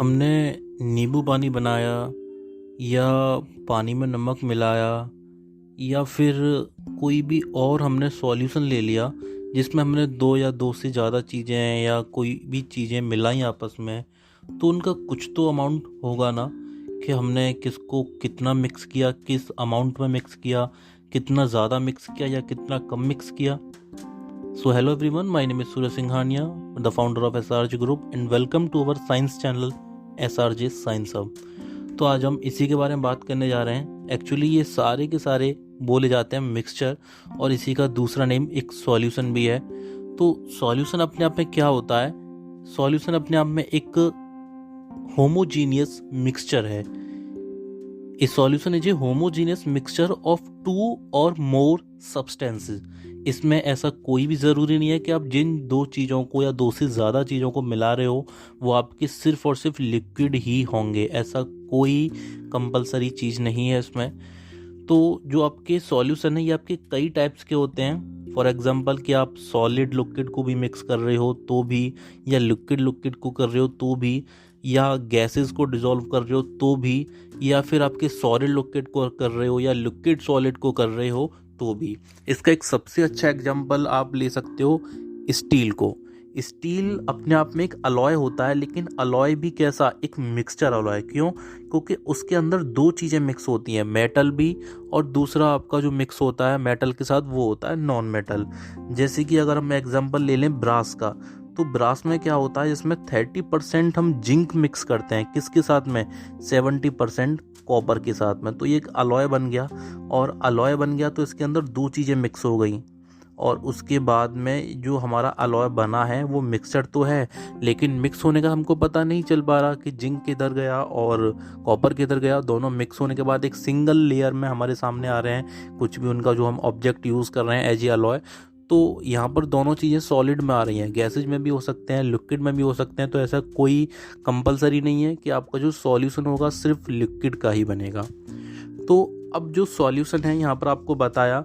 हमने नींबू पानी बनाया या पानी में नमक मिलाया या फिर कोई भी और हमने सॉल्यूशन ले लिया जिसमें हमने दो या दो से ज़्यादा चीज़ें या कोई भी चीज़ें मिलाई आपस में, तो उनका कुछ तो अमाउंट होगा ना कि हमने किसको कितना मिक्स किया, किस अमाउंट में मिक्स किया, कितना ज़्यादा मिक्स किया या कितना कम मिक्स किया। So hello everyone, my name is Surya Singhania, the founder of SRJ Group and welcome to our science channel SRJ Science Hub। तो आज हम इसी के बारे में बात करने जा रहे हैं। एक्चुअली ये सारे के सारे बोले जाते हैं मिक्सचर और इसी का दूसरा नेम एक सॉल्यूशन भी है। तो सॉल्यूशन अपने आप में क्या होता है? सॉल्यूशन अपने आप में एक होमोजीनियस मिक्सचर है। A solution is a homogeneous mixture of two or more substances। इसमें ऐसा कोई भी ज़रूरी नहीं है कि आप जिन दो चीज़ों को या दो से ज़्यादा चीज़ों को मिला रहे हो वो आपके सिर्फ और सिर्फ लिक्विड ही होंगे, ऐसा कोई कंपलसरी चीज़ नहीं है इसमें। तो जो आपके सॉल्यूशन है ये आपके कई टाइप्स के होते हैं। फॉर एग्जांपल कि आप सॉलिड लिक्विड को भी मिक्स कर रहे हो तो भी, या लिक्विड लिक्विड को कर रहे हो तो भी, या गैसेस को डिसॉल्व कर रहे हो तो भी, या फिर आपके सॉलिड लिक्विड को कर रहे हो या लिक्विड सॉलिड को कर रहे हो तो भी। इसका एक सबसे अच्छा एग्जांपल आप ले सकते हो स्टील को। स्टील अपने आप में एक अलॉय होता है, लेकिन अलॉय भी कैसा, एक मिक्सचर अलॉय। क्यों? क्योंकि उसके अंदर दो चीज़ें मिक्स होती हैं, मेटल भी और दूसरा आपका जो मिक्स होता है मेटल के साथ वो होता है नॉन मेटल। जैसे कि अगर हम एग्जांपल ले लें ब्रास का, तो ब्रास में क्या होता है, इसमें 30% हम जिंक मिक्स करते हैं, किसके साथ में? 70% कॉपर के साथ में। तो ये एक अलॉय बन गया, और अलॉय बन गया तो इसके अंदर दो चीज़ें मिक्स हो गई, और उसके बाद में जो हमारा अलॉय बना है वो मिक्सचर तो है, लेकिन मिक्स होने का हमको पता नहीं चल पा रहा कि जिंक किधर गया और कॉपर किधर गया। दोनों मिक्स होने के बाद एक सिंगल लेयर में हमारे सामने आ रहे हैं, कुछ भी उनका जो हम ऑब्जेक्ट यूज़ कर रहे हैं एज ए अलॉय। तो यहाँ पर दोनों चीज़ें सॉलिड में आ रही हैं, गैसेज में भी हो सकते हैं, लिक्विड में भी हो सकते हैं। तो ऐसा कोई कंपलसरी नहीं है कि आपका जो सॉल्यूशन होगा सिर्फ लिक्विड का ही बनेगा। तो अब जो सॉल्यूशन है यहाँ पर आपको बताया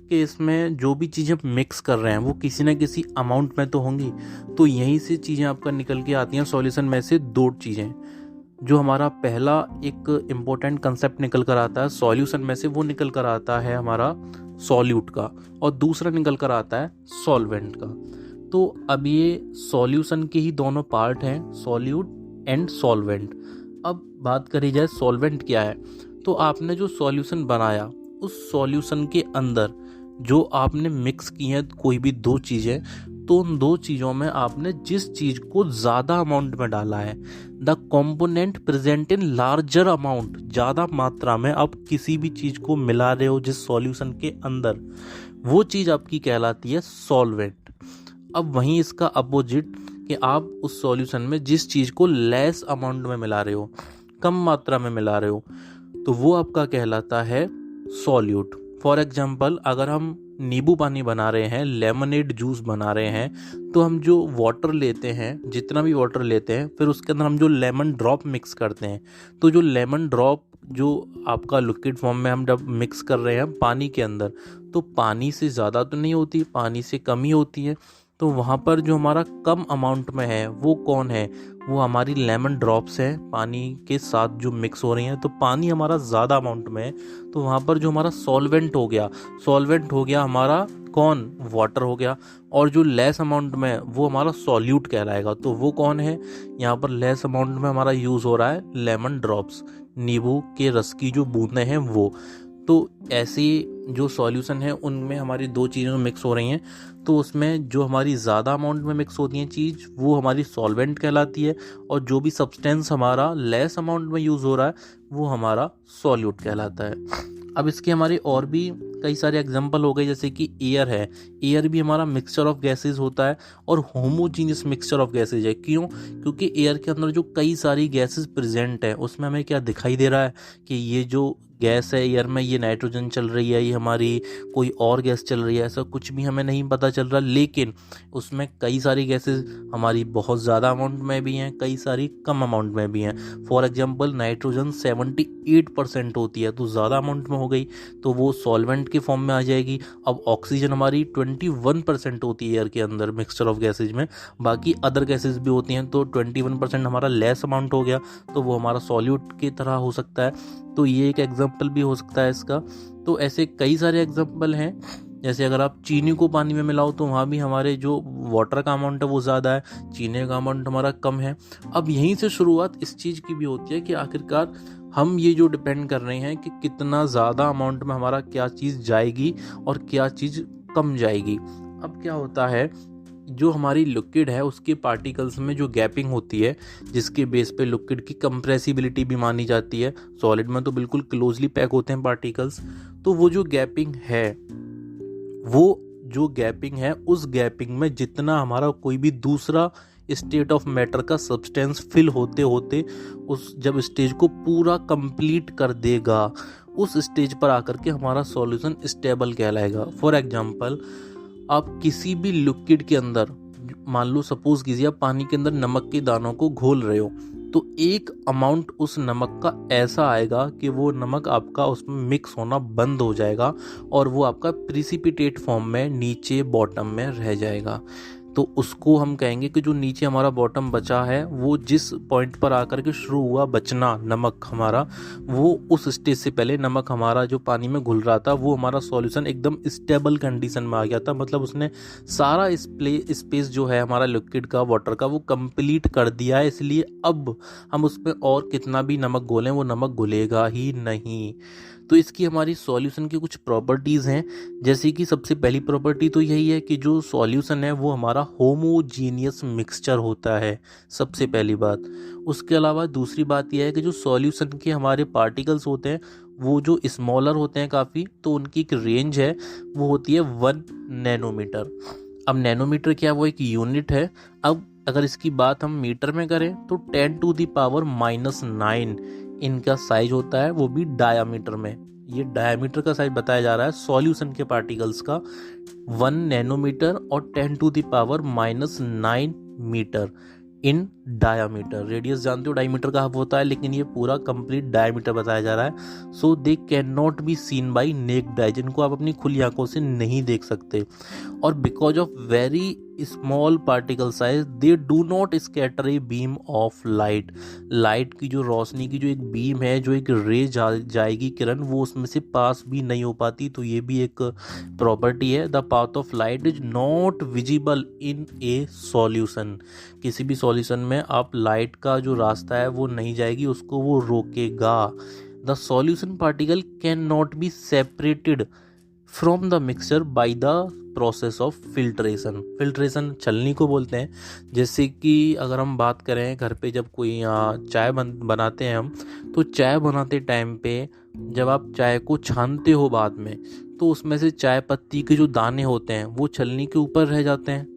कि इसमें जो भी चीज़ें मिक्स कर रहे हैं वो किसी न किसी अमाउंट में तो होंगी। तो यहीं से चीज़ें आपका निकल के आती हैं सॉल्यूशन में से दो चीज़ें। जो हमारा पहला एक इम्पोर्टेंट कंसेप्ट निकल कर आता है सॉल्यूशन में से, वो निकल कर आता है हमारा सॉल्यूट का, और दूसरा निकल कर आता है सॉल्वेंट का। तो अब ये सॉल्यूशन के ही दोनों पार्ट हैं, सॉल्यूट एंड सॉल्वेंट। अब बात करी जाए सॉल्वेंट क्या है, तो आपने जो सॉल्यूशन बनाया उस सॉल्यूशन के अंदर जो आपने मिक्स की हैं कोई भी दो चीज़ें, तो उन दो चीज़ों में आपने जिस चीज़ को ज़्यादा अमाउंट में डाला है, the component present in larger amount, ज़्यादा मात्रा में आप किसी भी चीज़ को मिला रहे हो जिस सॉल्यूशन के अंदर, वो चीज़ आपकी कहलाती है सॉल्वेंट। अब वहीं इसका अपोजिट कि आप उस सॉल्यूशन में जिस चीज़ को लेस अमाउंट में मिला रहे हो, कम मात्रा में मिला रहे हो, तो वो आपका कहलाता है सॉल्यूट। फॉर एग्जाम्पल अगर हम नींबू पानी बना रहे हैं, लेमनेड जूस बना रहे हैं, तो हम जो वाटर लेते हैं, जितना भी वाटर लेते हैं, फिर उसके अंदर हम जो लेमन ड्रॉप मिक्स करते हैं, तो जो लेमन ड्रॉप जो आपका लिक्विड फॉर्म में हम जब मिक्स कर रहे हैं पानी के अंदर, तो पानी से ज़्यादा तो नहीं होती, पानी से कम ही होती है। तो वहाँ पर जो हमारा कम अमाउंट में है वो कौन है? वो हमारी लेमन ड्रॉप्स है, पानी के साथ जो मिक्स हो रही हैं। तो पानी हमारा ज़्यादा अमाउंट में है, तो वहाँ पर जो हमारा सॉल्वेंट हो गया हमारा कौन? वाटर हो गया। और जो लेस अमाउंट में वो हमारा सॉल्यूट कहलाएगा। तो वो कौन है? यहाँ पर लेस अमाउंट में हमारा यूज़ हो रहा है लेमन ड्रॉप्स, नींबू के रस की जो बूंदें हैं वो। तो ऐसी जो सॉल्यूशन है उनमें हमारी दो चीज़ें मिक्स हो रही हैं, तो उसमें जो हमारी ज़्यादा अमाउंट में मिक्स होती हैं चीज़ वो हमारी सॉल्वेंट कहलाती है, और जो भी सब्सटेंस हमारा लेस अमाउंट में यूज़ हो रहा है वो हमारा सॉल्यूट कहलाता है। अब इसके हमारे और भी कई सारे एग्जांपल हो गए, जैसे कि एयर है। एयर भी हमारा मिक्सचर ऑफ गैसेस होता है और होमोजीनियस मिक्सचर ऑफ गैसेज है। क्यों? क्योंकि एयर के अंदर जो कई सारी गैसेस प्रेजेंट है उसमें हमें क्या दिखाई दे रहा है कि ये जो गैस है एयर में, ये नाइट्रोजन चल रही है, ये हमारी कोई और गैस चल रही है, ऐसा कुछ भी हमें नहीं पता चल रहा। लेकिन उसमें कई सारी गैसेस हमारी बहुत ज़्यादा अमाउंट में भी हैं, कई सारी कम अमाउंट में भी हैं। फॉर एग्जांपल नाइट्रोजन 78% होती है, तो ज़्यादा अमाउंट में हो गई तो वो सॉल्वेंट के फॉर्म में आ जाएगी। अब ऑक्सीजन हमारी 21% होती है एयर के अंदर मिक्सचर ऑफ गैसेज में, बाकी अदर गैसेज भी होती हैं, तो 21% हमारा लेस अमाउंट हो गया, तो वो हमारा सॉल्यूट की तरह हो सकता है। तो ये एक एग्जाम्पल भी हो सकता है इसका। तो ऐसे कई सारे एग्जाम्पल हैं। जैसे अगर आप चीनी को पानी में मिलाओ तो वहाँ भी हमारे जो वाटर का अमाउंट है वो ज़्यादा है, चीनी का अमाउंट हमारा कम है। अब यहीं से शुरुआत इस चीज़ की भी होती है कि आखिरकार हम ये जो डिपेंड कर रहे हैं कि कितना ज़्यादा अमाउंट में हमारा क्या चीज़ जाएगी और क्या चीज़ कम जाएगी। अब क्या होता है, जो हमारी लिक्विड है उसके पार्टिकल्स में जो गैपिंग होती है, जिसके बेस पे लिक्विड की कंप्रेसिबिलिटी भी मानी जाती है। सॉलिड में तो बिल्कुल क्लोजली पैक होते हैं पार्टिकल्स, तो वो जो गैपिंग है उस गैपिंग में जितना हमारा कोई भी दूसरा स्टेट ऑफ मैटर का सब्सटेंस फिल होते होते उस जब स्टेज को पूरा कंप्लीट कर देगा, उस स्टेज पर आकर के हमारा सॉल्यूशन स्टेबल कहलाएगा। फॉर एग्जांपल, आप किसी भी लिक्विड के अंदर, मान लो सपोज कीजिए आप पानी के अंदर नमक के दानों को घोल रहे हो, तो एक अमाउंट उस नमक का ऐसा आएगा कि वो नमक आपका उसमें मिक्स होना बंद हो जाएगा और वो आपका प्रिसिपिटेट फॉर्म में नीचे बॉटम में रह जाएगा। तो उसको हम कहेंगे कि जो नीचे हमारा बॉटम बचा है, वो जिस पॉइंट पर आकर के शुरू हुआ बचना नमक हमारा, वो उस स्टेज से पहले नमक हमारा जो पानी में घुल रहा था, वो हमारा सॉल्यूशन एकदम स्टेबल कंडीशन में आ गया था। मतलब उसने सारा स्पेस जो है हमारा लिक्विड का, वाटर का, वो कंप्लीट कर दिया है। इसलिए अब हम उसमें और कितना भी नमक घोलें वो नमक घुलेगा ही नहीं। तो इसकी हमारी सॉल्यूशन की कुछ प्रॉपर्टीज़ हैं, जैसे कि सबसे पहली प्रॉपर्टी तो यही है कि जो सॉल्यूशन है वो हमारा होमोजीनियस मिक्सचर होता है, सबसे पहली बात। उसके अलावा दूसरी बात यह है कि जो सॉल्यूशन के हमारे पार्टिकल्स होते हैं वो जो स्मॉलर होते हैं काफ़ी, तो उनकी एक रेंज है, वो होती है 1 नैनोमीटर। अब नैनोमीटर क्या है, वो एक यूनिट है। अब अगर इसकी बात हम मीटर में करें तो 10⁻⁻⁹ इनका साइज होता है, वो भी डायामीटर में। ये डायामीटर का साइज बताया जा रहा है सॉल्यूशन के पार्टिकल्स का, 1 नैनोमीटर और 10⁻⁹ मीटर इन डायामीटर। रेडियस जानते हो डायमीटर का हाफ होता है, लेकिन ये पूरा कंप्लीट डायमीटर बताया जा रहा है। So they can not be seen by naked eye, जिनको आप अपनी खुली आंखों से नहीं देख सकते। और because of very small particle size they do not scatter a beam of light. Light की जो रोशनी की जो एक बीम है, जो एक रे जाएगी किरण, वो उसमें से पास भी नहीं हो पाती। तो ये भी एक प्रॉपर्टी है। The path of light is not visible in A solution. किसी भी सॉल्यूशन में आप लाइट का जो रास्ता है वो नहीं जाएगी, उसको वो रोकेगा। The solution particle can not be separated from the mixture by the process of filtration. Filtration छलनी को बोलते हैं। जैसे कि अगर हम बात करें घर पे जब कोई चाय बनाते हैं हम, तो चाय बनाते टाइम पे जब आप चाय को छानते हो बाद में, तो उसमें से चाय पत्ती के जो दाने होते हैं वो छलनी के ऊपर रह जाते हैं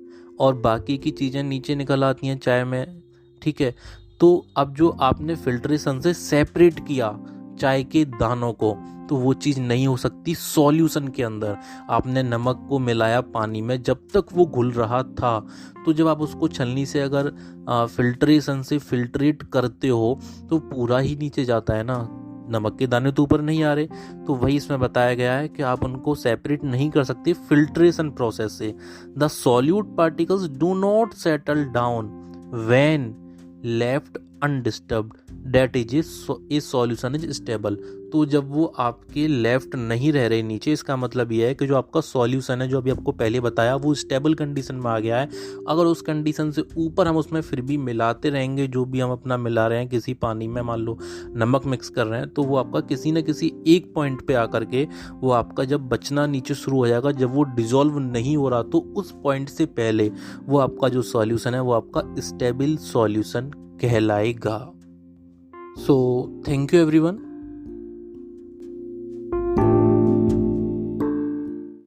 और बाकी की चीज़ें नीचे निकल आती हैं चाय में, ठीक है। तो अब जो आपने फिल्ट्रेशन से सेपरेट किया चाय के दानों को, तो वो चीज़ नहीं हो सकती सॉल्यूशन के अंदर। आपने नमक को मिलाया पानी में, जब तक वो घुल रहा था, तो जब आप उसको छलनी से अगर फिल्ट्रेशन से फिल्ट्रेट करते हो तो पूरा ही नीचे जाता है ना, नमक के दाने तो ऊपर नहीं आ रहे। तो वही इसमें बताया गया है कि आप उनको सेपरेट नहीं कर सकते फिल्ट्रेशन प्रोसेस से। The solute particles do not settle down when left undisturbed, that is a solution is stable. तो जब वो आपके लेफ्ट नहीं रह रहे नीचे, इसका मतलब यह है कि जो आपका सॉल्यूशन है, जो अभी आपको पहले बताया, वो स्टेबल कंडीशन में आ गया है। अगर उस कंडीशन से ऊपर हम उसमें फिर भी मिलाते रहेंगे, जो भी हम अपना मिला रहे हैं किसी पानी में, मान लो नमक मिक्स कर रहे हैं, तो वो आपका किसी न किसी एक पॉइंट पे आकर के वो आपका जब बचना नीचे शुरू हो जाएगा, जब वो डिजोल्व नहीं हो रहा, तो उस पॉइंट से पहले वो आपका जो सॉल्यूशन है वो आपका स्टेबल सॉल्यूशन कहलाएगा। So thank you everyone.